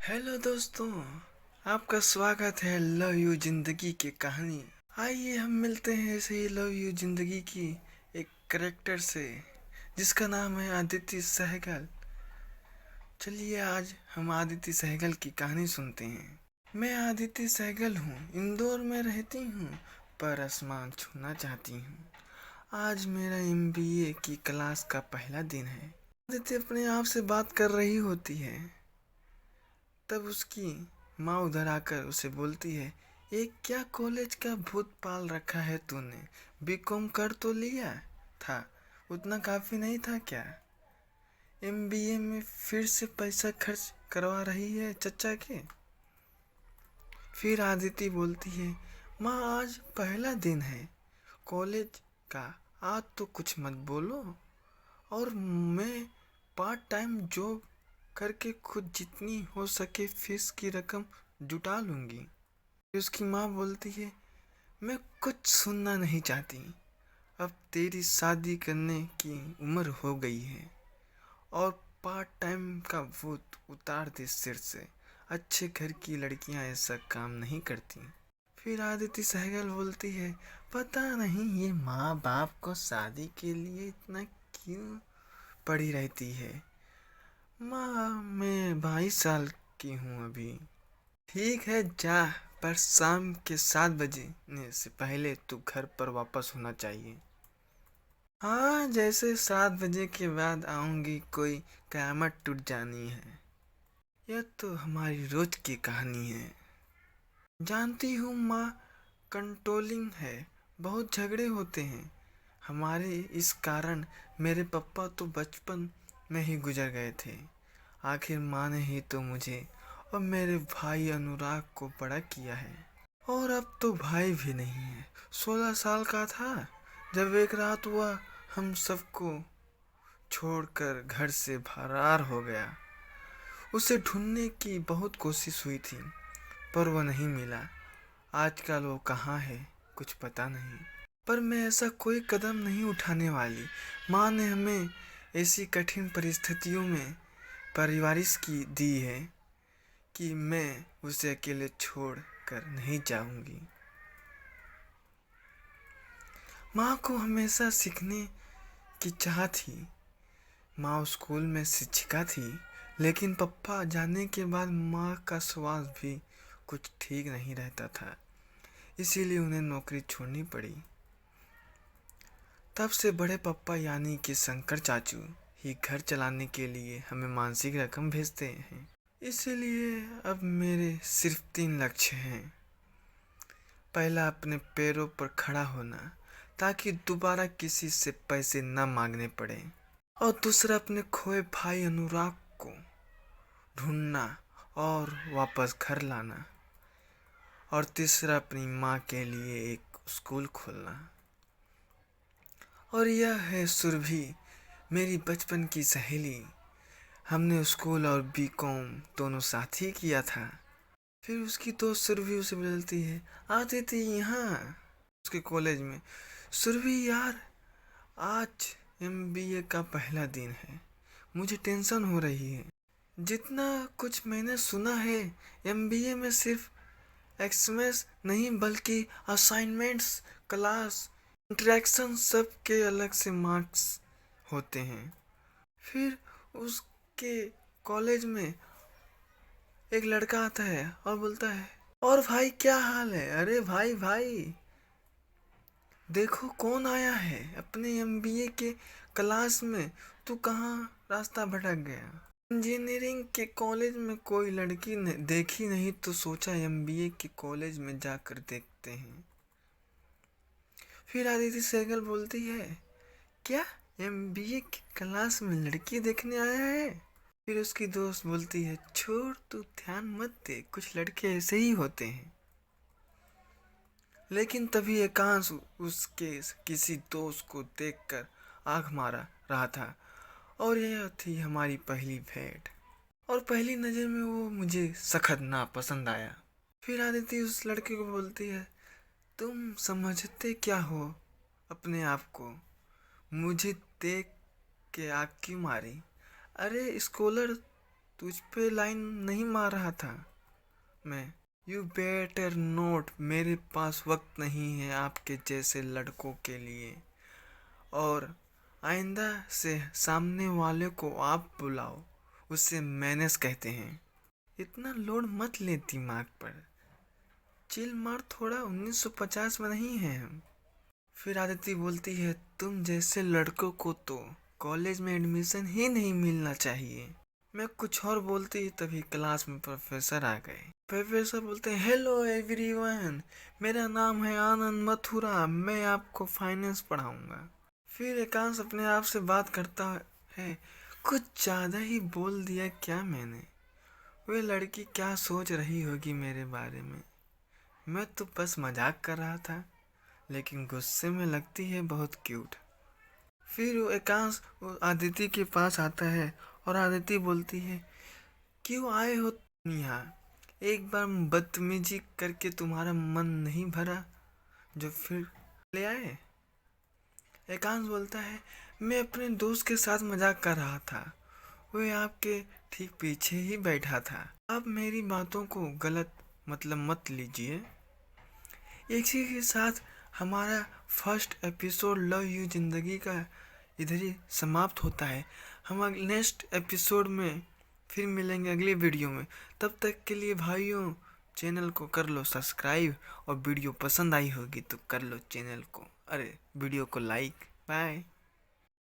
Hello दोस्तों, आपका स्वागत है लव यू जिंदगी की कहानी। आइए हम मिलते हैं ऐसे ही लव यू जिंदगी की एक करेक्टर से जिसका नाम है आदित्य सहगल। चलिए आज हम आदित्य सहगल की कहानी सुनते हैं। मैं आदित्य सहगल हूँ, इंदौर में रहती हूँ, पर आसमान छूना चाहती हूँ। आज मेरा एमबीए की क्लास का पहला दिन है। आदित्य अपने आप से बात कर रही होती है, तब उसकी माँ उधर आकर उसे बोलती है, ये क्या कॉलेज का भूत पाल रखा है तूने? बीकॉम कर तो लिया था, उतना काफी नहीं था क्या? एमबीए में फिर से पैसा खर्च करवा रही है चचा के। फिर आदिति बोलती है, माँ आज पहला दिन है कॉलेज का, आज तो कुछ मत बोलो, और मैं पार्ट टाइम जॉब करके खुद जितनी हो सके फीस की रकम जुटा लूंगी। उसकी माँ बोलती है, मैं कुछ सुनना नहीं चाहती, अब तेरी शादी करने की उम्र हो गई है और पार्ट टाइम का भूत उतार दे सिर से। अच्छे घर की लड़कियां ऐसा काम नहीं करती। फिर आदित्य सहगल बोलती है, पता नहीं ये माँ बाप को शादी के लिए इतना क्यों पड़ी रहती है। माँ मैं 22 साल की हूँ अभी। ठीक है जा, पर शाम के 7 बजने से पहले तू घर पर वापस होना चाहिए। हाँ, जैसे 7 बजे के बाद आऊंगी कोई कयामत टूट जानी है। यह तो हमारी रोज की कहानी है। जानती हूँ माँ कंट्रोलिंग है, बहुत झगड़े होते हैं हमारे, इस कारण मेरे पापा तो बचपन में ही गुजर गए थे। आखिर माँ ने ही तो मुझे और मेरे भाई अनुराग को बड़ा किया है। और अब तो भाई भी नहीं है। 16 साल का था जब एक रात वह हम सबको छोड़कर घर से फरार हो गया। उसे ढूंढने की बहुत कोशिश हुई थी, पर वह नहीं मिला। आजकल वो कहाँ है कुछ पता नहीं। पर मैं ऐसा कोई कदम नहीं उठाने वाली। माँ ने हमें ऐसी कठिन परिस्थितियों में परवरिश की दी है कि मैं उसे अकेले छोड़ कर नहीं जाऊंगी। माँ को हमेशा सीखने की चाह थी। माँ स्कूल में शिक्षिका थी, लेकिन पापा जाने के बाद माँ का स्वास्थ्य भी कुछ ठीक नहीं रहता था, इसीलिए उन्हें नौकरी छोड़नी पड़ी। तब से बड़े पापा यानी कि शंकर चाचू ही घर चलाने के लिए हमें मानसिक रकम भेजते हैं। इसीलिए अब मेरे सिर्फ 3 लक्ष्य हैं। पहला, अपने पैरों पर खड़ा होना ताकि दोबारा किसी से पैसे न मांगने पड़े। और दूसरा, अपने खोए भाई अनुराग को ढूंढना और वापस घर लाना। और तीसरा, अपनी माँ के लिए एक स्कूल खोलना। और यह है सुरभि, मेरी बचपन की सहेली। हमने स्कूल और बीकॉम दोनों साथ ही किया था। फिर उसकी दोस्त सुरभि उसे बोलती है, आती थी यहाँ उसके कॉलेज में। सुरभि यार, आज एमबीए का पहला दिन है, मुझे टेंशन हो रही है। जितना कुछ मैंने सुना है, एमबीए में सिर्फ एक्समेस नहीं बल्कि असाइनमेंट्स, क्लास, इंटरेक्शन सब के अलग से मार्क्स होते हैं। फिर उसके कॉलेज में एक लड़का आता है और बोलता है, और भाई क्या हाल है? अरे भाई भाई, देखो कौन आया है अपने एमबीए के क्लास में। तू कहाँ रास्ता भटक गया? इंजीनियरिंग के कॉलेज में कोई लड़की ने देखी नहीं तो सोचा एमबीए के कॉलेज में जाकर देखते हैं। फिर आदित्य सहगल बोलती है, क्या एमबीए की क्लास में लड़की देखने आया है? फिर उसकी दोस्त बोलती है, छोड़ तू ध्यान मत दे, कुछ लड़के ऐसे ही होते हैं। लेकिन तभी एकांश उसके किसी दोस्त को देखकर आंख मारा रहा था, और यह थी हमारी पहली भेंट। और पहली नज़र में वो मुझे सखत ना पसंद आया। फिर आदित्य उस लड़के को बोलती है, तुम समझते क्या हो अपने आप को? मुझे देख के आग क्यों मारी? अरे स्कॉलर तुझ पे लाइन नहीं मार रहा था मैं। यू बेटर नोट, मेरे पास वक्त नहीं है आपके जैसे लड़कों के लिए। और आइंदा से सामने वाले को आप बुलाओ, उसे मैनेज कहते हैं। इतना लोड मत ले दिमाग पर, चिल मार थोड़ा, 1950 में नहीं है हम। फिर आदिति बोलती है, तुम जैसे लड़कों को तो कॉलेज में एडमिशन ही नहीं मिलना चाहिए। मैं कुछ और बोलती तभी क्लास में प्रोफेसर आ गए। प्रोफेसर बोलते हैं, हेलो एवरीवन, मेरा नाम है आनंद मथुरा, मैं आपको फाइनेंस पढ़ाऊंगा। फिर एकांश अपने आप से बात करता है, कुछ ज़्यादा ही बोल दिया क्या मैंने? वे लड़की क्या सोच रही होगी मेरे बारे में? मैं तो बस मजाक कर रहा था, लेकिन गुस्से में लगती है बहुत क्यूट। फिर वो एकांश आदिति के पास आता है और आदिति बोलती है, क्यों आए हो तुम यहाँ? एक बार बदतमीजी करके तुम्हारा मन नहीं भरा जो फिर ले आए? एकांश बोलता है, मैं अपने दोस्त के साथ मजाक कर रहा था, वह आपके ठीक पीछे ही बैठा था। आप मेरी बातों को गलत मतलब मत लीजिए। इसी के साथ हमारा फर्स्ट एपिसोड लव यू जिंदगी का इधर ही समाप्त होता है। हम नेक्स्ट एपिसोड में फिर मिलेंगे अगली वीडियो में। तब तक के लिए भाइयों, चैनल को कर लो सब्सक्राइब, और वीडियो पसंद आई होगी तो कर लो चैनल को, अरे वीडियो को लाइक। बाय।